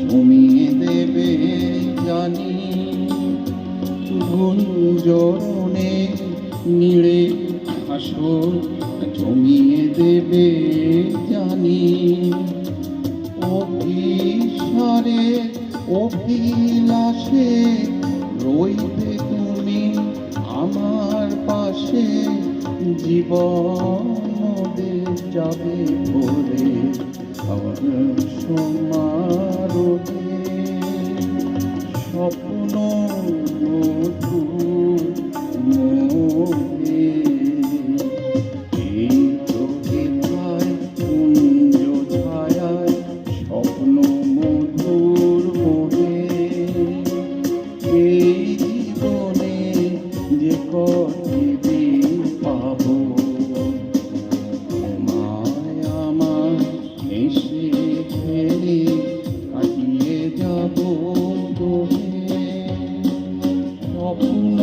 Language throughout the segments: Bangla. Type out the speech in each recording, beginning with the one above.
জমিয়ে দেবে জানি, গুঞ্জরণে নীড়ে আসর জমিয়ে দেবে জানি। অভিসারে অভিলাষে রইবে তুমি আমার পাশে, জীবন যাবে ভরে আমার সমারোহে। স্বপ্ন মধুর মোহে এই প্রতিভায় কুঞ্জ ছায়ায়, স্বপ্ন মধুর মোহে এই জীবনে যে কতদিন পাবো, এসে ফেলে কাটিয়ে যাব তোহে। স্বপ্ন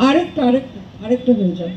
আরেকটা আরেকটা আরেকটা হয়ে যায়।